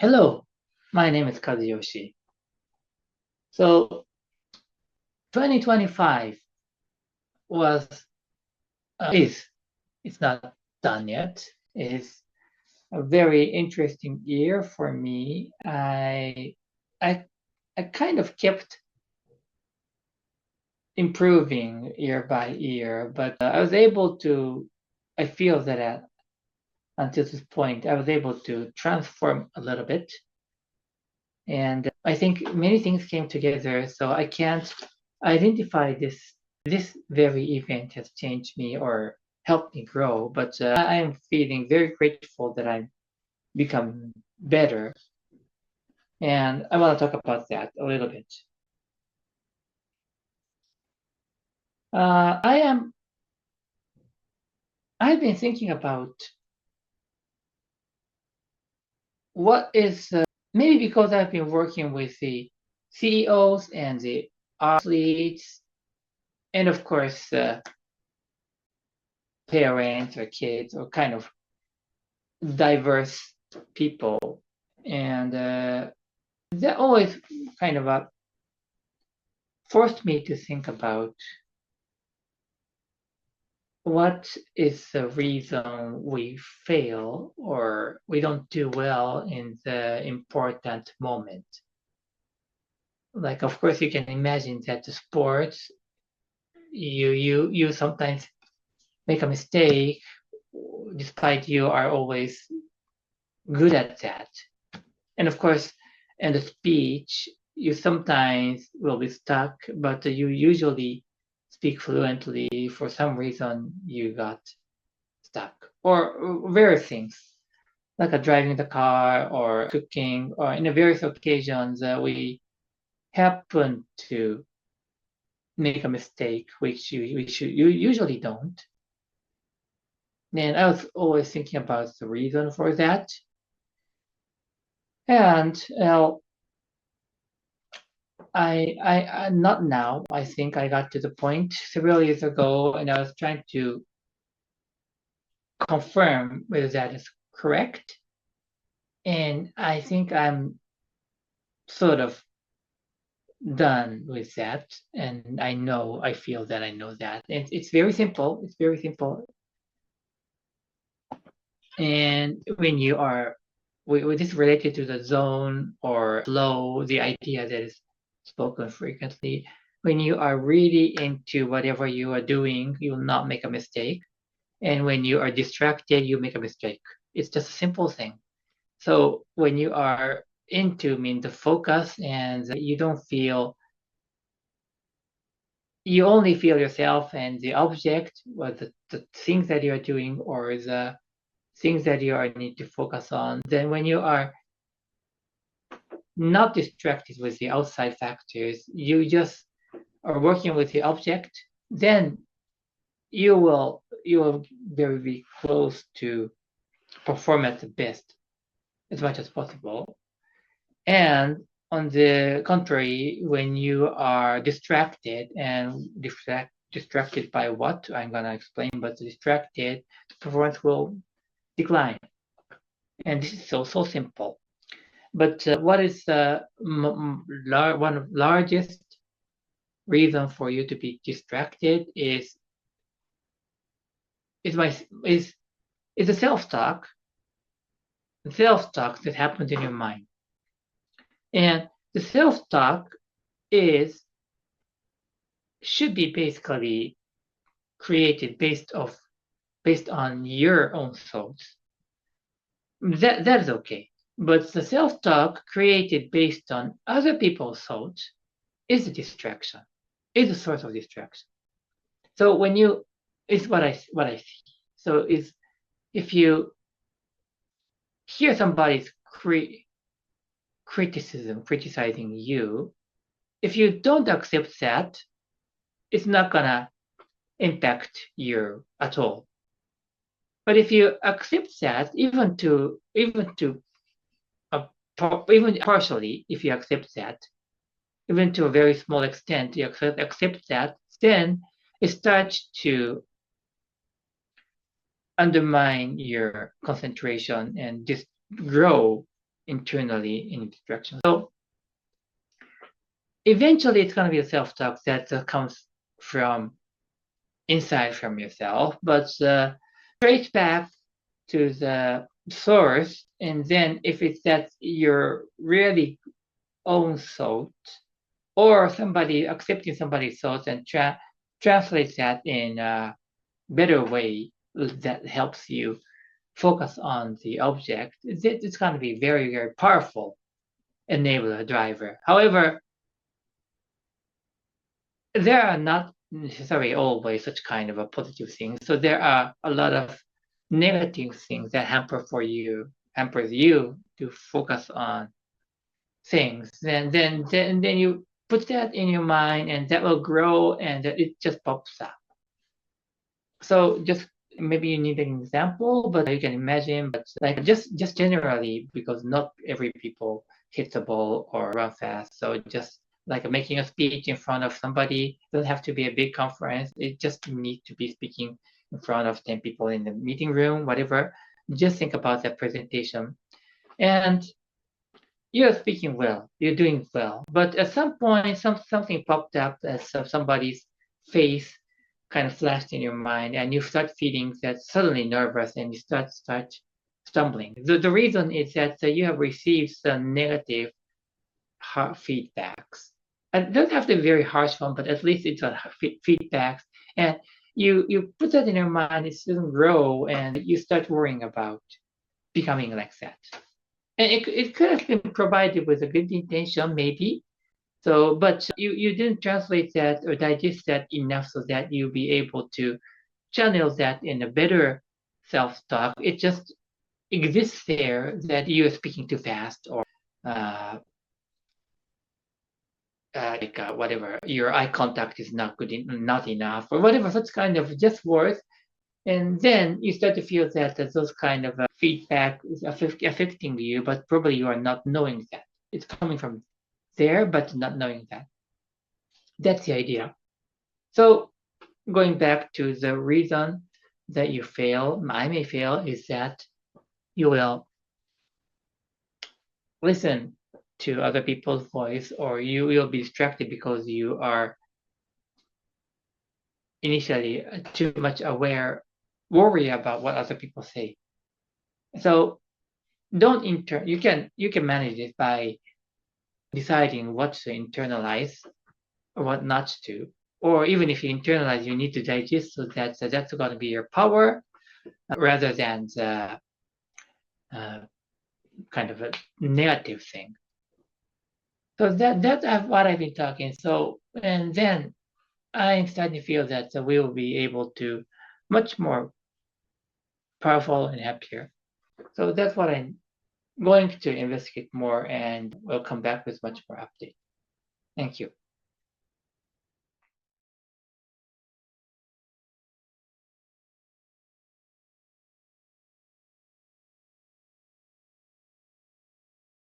Hello, my name is Kazuyoshi. So 2025 was is it's not done yet. Is a very interesting year for me. I I kind of kept improving year by year, but I was able to. I feel that until this point, I was able to transform a little bit, and I think many things came together. So I can't identify this very event has changed me or helped me grow, but I am feeling very grateful that I've become better, and I want to talk about that a little bit. Uh, I am. I've been thinking about what is maybe because I've been working with the CEOs and the athletes, and of course, parents or kids or kind of diverse people, and that always kind of forced me to think about what is the reason we fail or we don't do well in the important moment. Like, of course, you can imagine that the sports, you sometimes make a mistake, despite you are always good at that. And of course, in the speech, you sometimes will be stuck, but you usually speak fluently. For some reason, you got stuck, or various things like driving the car or cooking, or in various occasions we happen to make a mistake, which you usually don't. And I was always thinking about the reason for that, and I not now. I think I got to the point several years ago, and I was trying to confirm whether that is correct. And I think I'm sort of done with that. And I feel that I know that. And it's very simple. It's very simple. And when you are, with this related to the zone or flow, the idea that is spoken frequently, when you are really into whatever you are doing, you will not make a mistake. And when you are distracted, you make a mistake. It's just a simple thing. So when you are into the focus and you don't feel, you only feel yourself and the object or the things that you're doing or the things that you are need to focus on, then when you are not distracted with the outside factors, you just are working with the object, then you will very close to perform at the best as much as possible. And on the contrary, when you are distracted and distracted by what I'm going to explain, but distracted, the performance will decline. And this is so simple. But what is one of the largest reason for you to be distracted is my is the self-talk that happens in your mind. And the self-talk is should be basically created based on your own thoughts. That is okay. But the self-talk created based on other people's thoughts is a distraction, is a source of distraction. So when you is what I see. So is if you hear somebody's criticism criticizing you, if you don't accept that, it's not gonna impact you at all. But if you accept that, even partially, if you accept that, even to a very small extent, you accept that, then it starts to undermine your concentration and just grow internally in each direction. So eventually it's going to be a self-talk that comes from inside from yourself, but trace back to the source, and then if it's that your really own thought or somebody accepting somebody's thoughts and translate that in a better way that helps you focus on the object, it's going to be very, very powerful enabler driver. However, there are not necessarily always such kind of a positive thing. So there are a lot of negative things that hampers you to focus on things. Then you put that in your mind, and that will grow, and it just pops up. So just maybe you need an example, but you can imagine. But like just generally, because not every people hit the ball or run fast. So just like making a speech in front of somebody, it doesn't have to be a big conference. It just need to be speaking in front of 10 people in the meeting room, whatever. Just think about that presentation, and you're speaking well, you're doing well. But at some point, something popped up as somebody's face kind of flashed in your mind, and you start feeling that suddenly nervous, and you start stumbling. The reason is that you have received some negative feedbacks. And it doesn't have to be very harsh one, but at least it's a feedbacks. And you put that in your mind, it doesn't grow, and you start worrying about becoming like that. And it could have been provided with a good intention, maybe. So, but you didn't translate that or digest that enough so that you'll be able to channel that in a better self-talk. It just exists there that you're speaking too fast, or whatever, your eye contact is not good, not enough, or whatever, such kind of just words. And then you start to feel that those kind of feedback is affecting you, but probably you are not knowing that. It's coming from there, but not knowing that. That's the idea. So going back to the reason that you fail, I may fail, is that you will listen to other people's voice, or you will be distracted because you are initially too much worry about what other people say. So don't you can manage it by deciding what to internalize or what not to. Or even if you internalize, you need to digest, so that's going to be your power rather than the kind of a negative thing. So that's what I've been talking. So, and then I'm starting to feel that we will be able to much more powerful and happier. So that's what I'm going to investigate more, and we'll come back with much more update. Thank you.